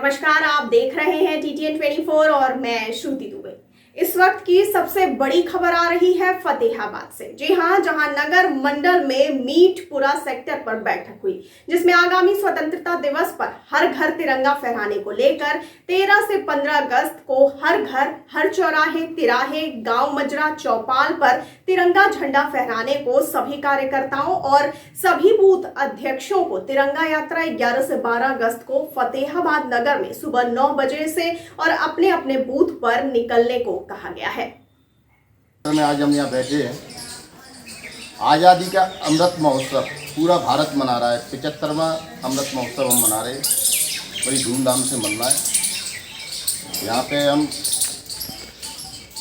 नमस्कार, आप देख रहे हैं TTN 24 और मैं श्रुति दुबे। इस वक्त की सबसे बड़ी खबर आ रही है फतेहाबाद से। जी हां, जहां नगर मंडल में मीठपुरा सेक्टर पर बैठक हुई, जिसमें आगामी स्वतंत्रता दिवस पर हर घर तिरंगा फहराने को लेकर 13 से 15 अगस्त को हर घर, हर चौराहे, तिराहे, गांव मजरा, चौपाल पर तिरंगा झंडा फहराने को सभी कार्यकर्ताओं और सभी बूथ अध्यक्षों को तिरंगा यात्रा 11 से 12 अगस्त को फतेहाबाद नगर में सुबह 9 बजे से और अपने अपने बूथ पर निकलने को कहा गया है। आज हम यहाँ बैठे हैं, आज़ादी का अमृत महोत्सव पूरा भारत मना रहा है। 75वां अमृत महोत्सव हम मना रहे हैं, बड़ी धूमधाम से मना है। यहाँ पे हम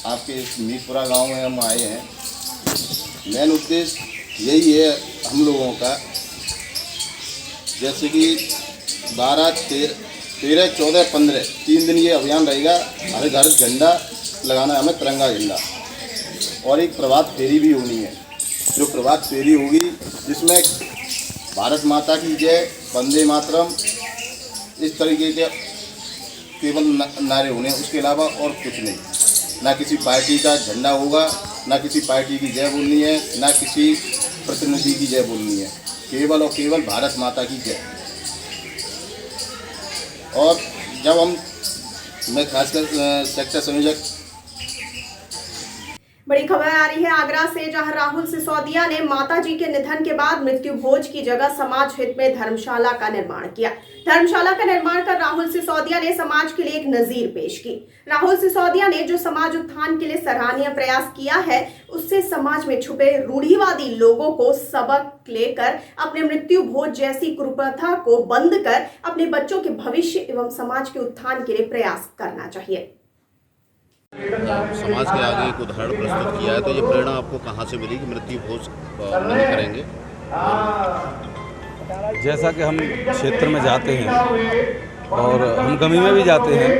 आपके इस मीठपुरा गांव में हम आए हैं। मेन उद्देश्य यही है हम लोगों का, जैसे कि 12, 13, 14, 15 3 दिन ये अभियान रहेगा। हर घर झंडा लगाना है हमें, तिरंगा झंडा, और एक प्रभात फेरी भी होनी है। जो प्रभात फेरी होगी जिसमें भारत माता की जय, वंदे मातरम, इस तरीके के केवल नारे होने हैं, उसके अलावा और कुछ नहीं। ना किसी पार्टी का झंडा होगा, ना किसी पार्टी की जय बोलनी है, ना किसी प्रतिनिधि की जय बोलनी है, केवल और केवल भारत माता की जय। और जब मैं खासकर सेक्टर संयोजक। बड़ी खबर आ रही है आगरा से, जहां राहुल सिसोदिया ने माताजी के निधन के बाद मृत्यु भोज की जगह समाज हित में धर्मशाला का निर्माण किया। धर्मशाला का निर्माण कर राहुल सिसोदिया ने समाज के लिए एक नजीर पेश की। राहुल सिसोदिया ने जो समाज उत्थान के लिए सराहनीय प्रयास किया है, उससे समाज में छुपे रूढ़िवादी लोगों को सबक लेकर अपने मृत्यु भोज जैसी कुप्रथा को बंद कर अपने बच्चों के भविष्य एवं समाज के उत्थान के लिए प्रयास करना चाहिए। समाज के आगे एक उदाहरण प्रस्तुत किया है, तो ये प्रेरणा आपको कहाँ से मिली कि मृत्यु भोज बंद करेंगे? जैसा कि हम क्षेत्र में जाते हैं और हम गमी में भी जाते हैं,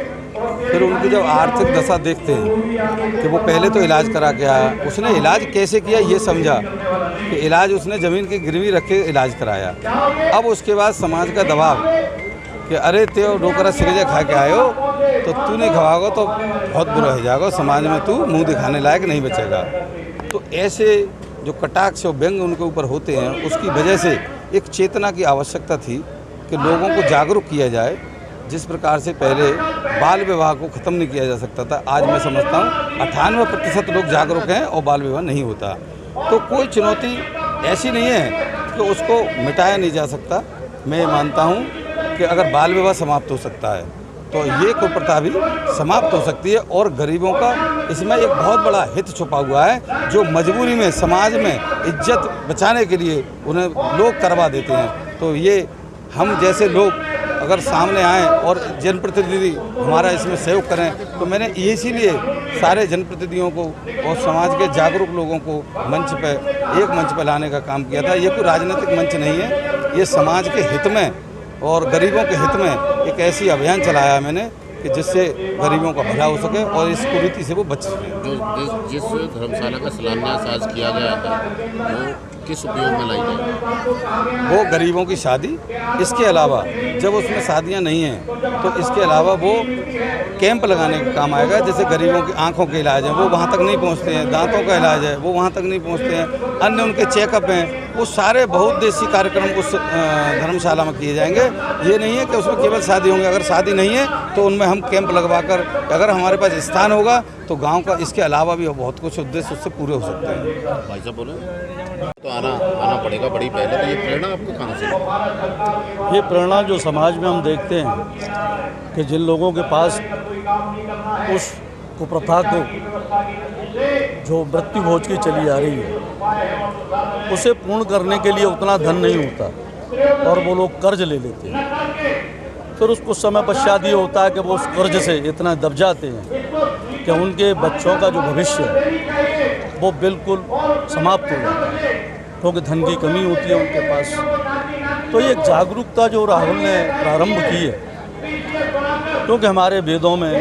फिर उनकी जब आर्थिक दशा देखते हैं कि वो पहले तो इलाज करा के आया, उसने इलाज कैसे किया ये समझा कि इलाज उसने ज़मीन की गिरवी रख के इलाज कराया। अब उसके बाद समाज का दबाव कि अरे ते डोकरा सिरजा खा के आयो तो तू नहीं खवाओगा तो बहुत बुरा हो जाएगा, समाज में तू मुंह दिखाने लायक नहीं बचेगा। तो ऐसे जो कटाक्ष और व्यंग उनके ऊपर होते हैं, उसकी वजह से एक चेतना की आवश्यकता थी कि लोगों को जागरूक किया जाए। जिस प्रकार से पहले बाल विवाह को ख़त्म नहीं किया जा सकता था, आज मैं समझता हूँ 98% लोग जागरूक हैं और बाल विवाह नहीं होता। तो कोई चुनौती ऐसी नहीं है कि उसको मिटाया नहीं जा सकता। मैं मानता हूँ कि अगर बाल विवाह समाप्त हो सकता है तो ये कुप्रथा भी समाप्त हो सकती है। और गरीबों का इसमें एक बहुत बड़ा हित छुपा हुआ है, जो मजबूरी में समाज में इज्जत बचाने के लिए उन्हें लोग करवा देते हैं। तो ये हम जैसे लोग अगर सामने आएँ और जनप्रतिनिधि हमारा इसमें सहयोग करें, तो मैंने इसीलिए सारे जनप्रतिनिधियों को और समाज के जागरूक लोगों को एक मंच पर लाने का काम किया था। ये कोई राजनीतिक मंच नहीं है, ये समाज के हित में और गरीबों के हित में एक ऐसी अभियान चलाया है मैंने कि जिससे गरीबों का भला हो सके और इस कुरीति से वो बच सकें। जिस धर्मशाला का शिलान्यास आज किया गया था, वो किस उपयोग में लाई जाए? वो गरीबों की शादी, इसके अलावा जब उसमें शादियां नहीं हैं तो इसके अलावा वो कैंप लगाने का काम आएगा। जैसे गरीबों की आंखों के इलाज है वो वहाँ तक नहीं पहुँचते हैं, दांतों का इलाज है वो वहाँ तक नहीं पहुँचते हैं, अन्य उनके चेकअप हैं, वो सारे बहुउद्देशीय कार्यक्रम उस धर्मशाला में किए जाएंगे। ये नहीं है कि उसमें केवल शादी होंगे। अगर शादी नहीं है तो उनमें हम कैंप लगवा कर, अगर हमारे पास स्थान होगा तो गांव का इसके अलावा भी बहुत कुछ उद्देश्य उससे पूरे हो सकते हैं। भाई साहब बोले तो आना पड़ेगा बड़ी पहले। तो ये प्रेरणा आपको कहाँ से? ये प्रेरणा जो समाज में हम देखते हैं कि जिन लोगों के पास उस कुप्रथा को जो मृत्यु भोज की चली आ रही है, उसे पूर्ण करने के लिए उतना धन नहीं होता और वो लोग कर्ज ले लेते हैं। फिर उसको समय पश्चात ये होता है कि वो उस कर्ज से इतना दब जाते हैं कि उनके बच्चों का जो भविष्य है वो बिल्कुल समाप्त हो जाता है, क्योंकि धन की कमी होती है उनके पास। तो ये जागरूकता जो राहुल ने प्रारंभ की है, क्योंकि हमारे वेदों में,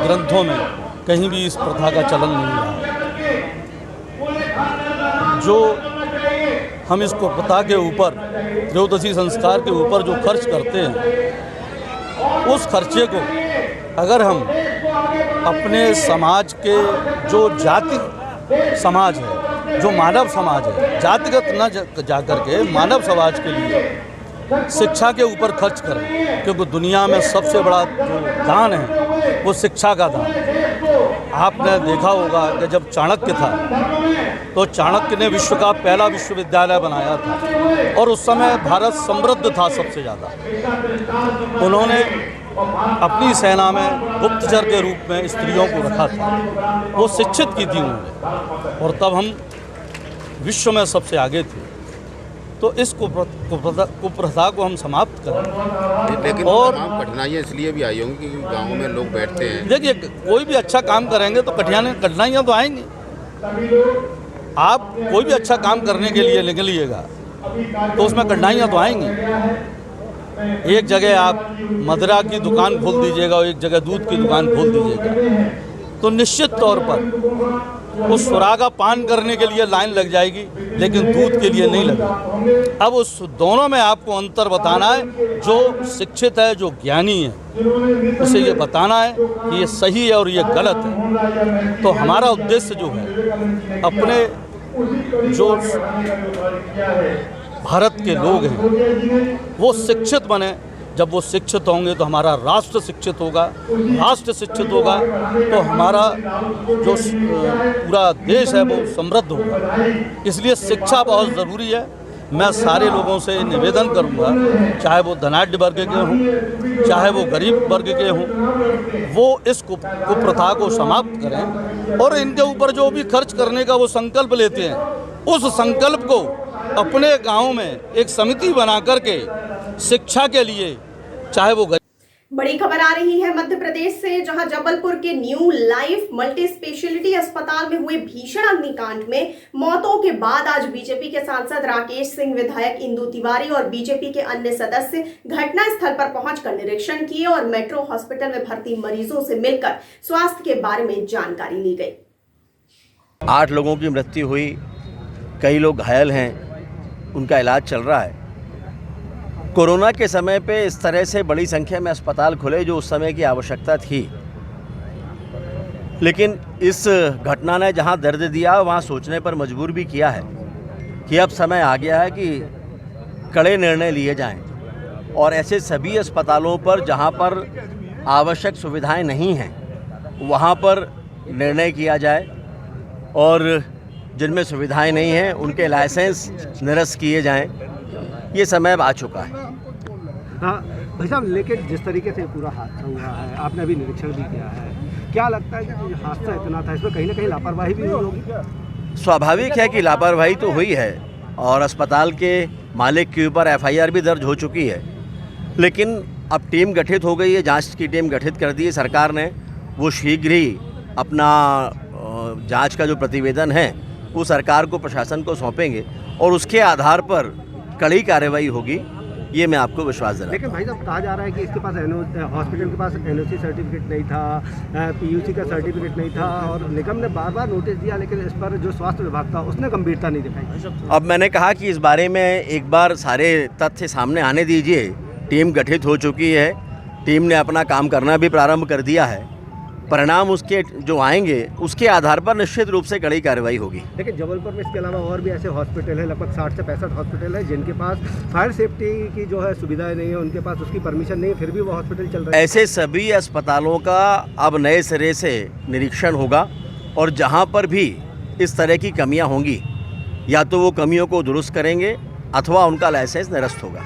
ग्रंथों में कहीं भी इस प्रथा का चलन नहीं रहा है। जो हम इसको प्रथा के ऊपर, त्रयोदशी संस्कार के ऊपर जो खर्च करते हैं, उस खर्चे को अगर हम अपने समाज के जो जाति समाज है, जो मानव समाज है, जातिगत न जाकर के मानव समाज के लिए शिक्षा के ऊपर खर्च करें, क्योंकि दुनिया में सबसे बड़ा जो दान है वो शिक्षा का दान है। आपने देखा होगा कि जब चाणक्य था तो चाणक्य ने विश्व का पहला विश्वविद्यालय बनाया था और उस समय भारत समृद्ध था सबसे ज़्यादा। उन्होंने अपनी सेना में गुप्तचर के रूप में स्त्रियों को रखा था, वो शिक्षित की थी उन्होंने, और तब हम विश्व में सबसे आगे थे। तो इस कुप्रथा को हम समाप्त करें। लेकिन और तमाम कठिनाइयाँ इसलिए भी आई होंगी कि गाँव में लोग बैठते हैं। देखिए, कोई भी अच्छा काम करेंगे तो कठिनाइयाँ तो आएंगी। आप कोई भी अच्छा काम करने के लिए निकलिएगा तो उसमें कठिनाइयाँ तो आएंगी। एक जगह आप मदिरा की दुकान खोल दीजिएगा और एक जगह दूध की दुकान खोल दीजिएगा तो निश्चित तौर पर उस सुरागा पान करने के लिए लाइन लग जाएगी, लेकिन दूध के लिए नहीं लगेगी। अब उस दोनों में आपको अंतर बताना है। जो शिक्षित है, जो ज्ञानी है, उसे ये बताना है कि ये सही है और ये गलत है। तो हमारा उद्देश्य जो है, अपने जो भारत के लोग हैं वो शिक्षित बने। जब वो शिक्षित होंगे तो हमारा राष्ट्र शिक्षित होगा, राष्ट्र शिक्षित होगा तो हमारा जो पूरा देश है वो समृद्ध होगा। इसलिए शिक्षा बहुत ज़रूरी है। मैं सारे लोगों से निवेदन करूंगा, चाहे वो धनाढ्य वर्ग के हों, चाहे वो गरीब वर्ग के हों, वो इस कुप्रथा को समाप्त करें और इनके ऊपर जो भी खर्च करने का वो संकल्प लेते हैं, उस संकल्प को अपने गांव में एक समिति बना करके शिक्षा के लिए, चाहे वो बड़ी खबर आ रही है मध्य प्रदेश से, जहां जबलपुर के न्यू लाइफ मल्टी स्पेशलिटी अस्पताल में हुए भीषण अग्निकांड में मौतों के बाद आज बीजेपी के सांसद राकेश सिंह, विधायक इंदु तिवारी और बीजेपी के अन्य सदस्य घटनास्थल पर पहुंचकर निरीक्षण किए और मेट्रो हॉस्पिटल में भर्ती मरीजों से मिलकर स्वास्थ्य के बारे में जानकारी ली गई। 8 लोगों की मृत्यु हुई, कई लोग घायल हैं, उनका इलाज चल रहा है। कोरोना के समय पे इस तरह से बड़ी संख्या में अस्पताल खुले जो उस समय की आवश्यकता थी, लेकिन इस घटना ने जहां दर्द दिया वहां सोचने पर मजबूर भी किया है कि अब समय आ गया है कि कड़े निर्णय लिए जाएं और ऐसे सभी अस्पतालों पर जहां पर आवश्यक सुविधाएं नहीं हैं वहां पर निर्णय किया जाए और जिनमें सुविधाएं नहीं हैं उनके लाइसेंस निरस्त किए जाएं। ये समय आ चुका है। हाँ भाई साहब, लेकिन जिस तरीके से पूरा हादसा हुआ है, आपने अभी निरीक्षण भी किया है, क्या लगता है कि हादसा इतना था, इसमें कहीं ना कहीं लापरवाही भी हुई होगी? स्वाभाविक है कि लापरवाही तो हुई है और अस्पताल के मालिक के ऊपर FIR भी दर्ज हो चुकी है, लेकिन अब टीम गठित हो गई है, जांच की टीम गठित कर दी है सरकार ने। वो शीघ्र ही अपना जांच का जो प्रतिवेदन है वो सरकार को, प्रशासन को सौंपेंगे और उसके आधार पर कड़ी कार्रवाई होगी, ये मैं आपको विश्वास दिलाता हूं। लेकिन भाई साहब, कहा जा रहा है कि इसके पास हॉस्पिटल के पास NOC सर्टिफिकेट नहीं था, PUC का सर्टिफिकेट नहीं था और निगम ने बार बार नोटिस दिया, लेकिन इस पर जो स्वास्थ्य विभाग था उसने गंभीरता नहीं दिखाई। अब मैंने कहा कि इस बारे में एक बार सारे तथ्य सामने आने दीजिए। टीम गठित हो चुकी है, टीम ने अपना काम करना भी प्रारंभ कर दिया है। परिणाम उसके जो आएंगे उसके आधार पर निश्चित रूप से कड़ी कार्रवाई होगी। लेकिन जबलपुर में इसके अलावा और भी ऐसे हॉस्पिटल है, लगभग 60 से 65 हॉस्पिटल है जिनके पास फायर सेफ्टी की जो है सुविधाएं नहीं है, उनके पास उसकी परमिशन नहीं है, फिर भी वो हॉस्पिटल चल रहे हैं। ऐसे सभी अस्पतालों का अब नए सिरे से निरीक्षण होगा और जहां पर भी इस तरह की कमियां होंगी या तो वो कमियों को दुरुस्त करेंगे अथवा उनका लाइसेंस निरस्त होगा।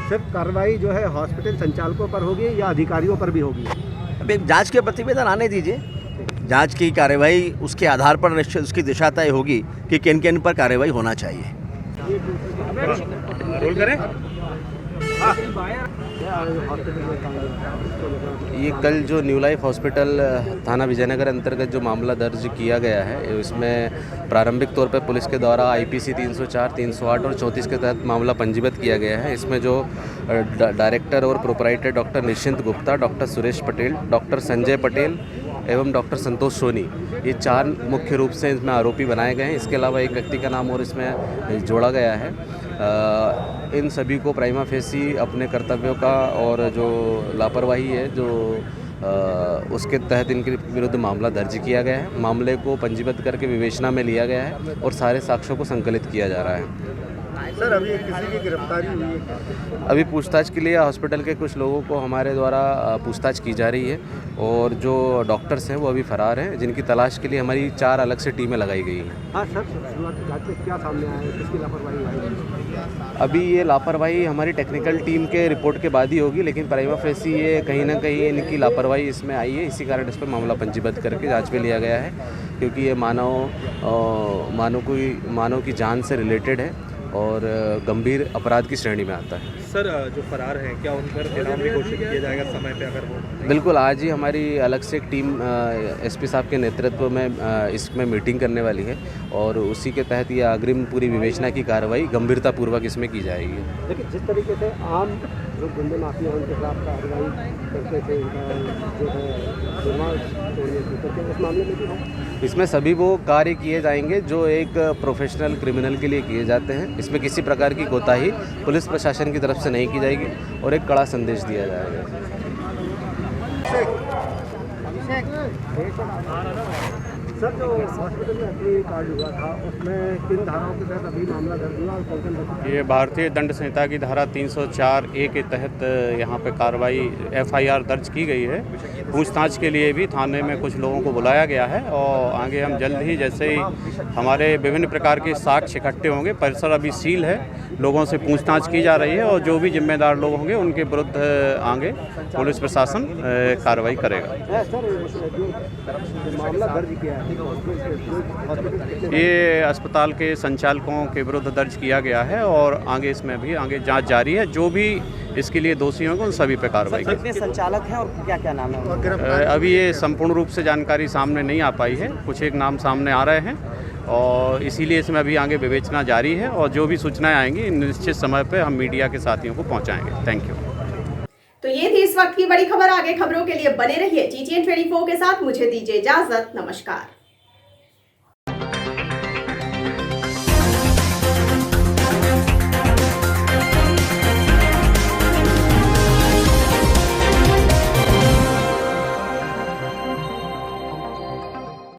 सिर्फ कार्रवाई जो है हॉस्पिटल संचालकों पर होगी या अधिकारियों पर भी होगी? अभी जांच के प्रतिवेदन आने दीजिए, जांच की कार्रवाई उसके आधार पर निश्चित उसकी दिशा तय होगी कि किन किन पर कार्रवाई होना चाहिए। ये कल जो न्यू लाइफ हॉस्पिटल थाना विजयनगर अंतर्गत जो मामला दर्ज किया गया है, इसमें प्रारंभिक तौर पर पुलिस के द्वारा IPC 304, 308 और 34 के तहत मामला पंजीबद्ध किया गया है। इसमें जो डायरेक्टर और प्रोपराइटर डॉक्टर निश्चिंत गुप्ता, डॉक्टर सुरेश पटेल, डॉक्टर संजय पटेल एवं डॉक्टर संतोष सोनी, ये 4 मुख्य रूप से इसमें आरोपी बनाए गए हैं। इसके अलावा एक व्यक्ति का नाम और इसमें जोड़ा गया है। इन सभी को प्राइमा फेसी अपने कर्तव्यों का और जो लापरवाही है जो उसके तहत इनके विरुद्ध मामला दर्ज किया गया है। मामले को पंजीबद्ध करके विवेचना में लिया गया है और सारे साक्ष्यों को संकलित किया जा रहा है। सर, अभी किसी की गिरफ्तारी हुई है? अभी पूछताछ के लिए हॉस्पिटल के कुछ लोगों को हमारे द्वारा पूछताछ की जा रही है और जो डॉक्टर्स हैं वो अभी फरार हैं, जिनकी तलाश के लिए हमारी 4 अलग से टीमें लगाई गई हैं। हाँ सर, शुरुआती जांच में क्या सामने आया है, किसकी लापरवाही आई है? अभी ये लापरवाही हमारी टेक्निकल टीम के रिपोर्ट के बाद ही होगी, लेकिन प्राइमा फेसी ये कहीं ना कहीं इनकी लापरवाही इसमें आई है। इसी कारण इस पर मामला पंजीबद्ध करके जांच में लिया गया है, क्योंकि ये मानव की जान से रिलेटेड है और गंभीर अपराध की श्रेणी में आता है। सर, जो फरार हैं क्या उन पर इनाम भी घोषित किया जाएगा समय पे अगर वो? बिल्कुल, आज ही हमारी अलग से एक टीम एसपी साहब के नेतृत्व में इसमें मीटिंग करने वाली है और उसी के तहत ये अग्रिम पूरी विवेचना की कार्रवाई गंभीरतापूर्वक इसमें की जाएगी। देखिए, जिस तरीके से आम जो गुंडे माफिया उनके खिलाफ कार्रवाई करते थे, जो है जुर्माना तोड़ने की, तो इस मामले में भी हम इसमें सभी वो कार्य किए जाएंगे जो एक प्रोफेशनल क्रिमिनल के लिए किए जाते हैं। इसमें किसी प्रकार की कोताही पुलिस प्रशासन की तरफ से नहीं की जाएगी और एक कड़ा संदेश दिया जाएगा। सर, जो हॉस्पिटल में अपनी कार्ड हुआ था उसमें किन धाराओं के तहत अभी मामला दर्ज हुआ और कौन? ये भारतीय दंड संहिता की धारा 304A के तहत यहाँ पे कार्रवाई FIR दर्ज की गई है। पूछताछ के लिए भी थाने में कुछ लोगों को बुलाया गया है और आगे हम जल्द ही, जैसे ही हमारे विभिन्न प्रकार के साक्ष्य इकट्ठे होंगे, परिसर अभी सील है, लोगों से पूछताछ की जा रही है और जो भी जिम्मेदार लोग होंगे उनके विरुद्ध आगे पुलिस प्रशासन कार्रवाई करेगा। मामला दर्ज किया है, ये अस्पताल के संचालकों के विरुद्ध दर्ज किया गया है और आगे इसमें भी आगे जांच जारी है। जो भी इसके लिए दोषी होंगे उन सभी पे कार्रवाई की। कितने संचालक हैं और क्या क्या नाम है? अभी ये संपूर्ण रूप से जानकारी सामने नहीं आ पाई है, कुछ एक नाम सामने आ रहे हैं और इसीलिए इसमें अभी आगे विवेचना जारी है और जो भी सूचनाएं आएंगी निश्चित समय पे हम मीडिया के साथियों को पहुंचाएंगे। Thank you. तो ये थी इस वक्त की बड़ी खबर। आगे खबरों के लिए बने रहिए TTN 24 के साथ। मुझे दीजिए इजाजत। नमस्कार।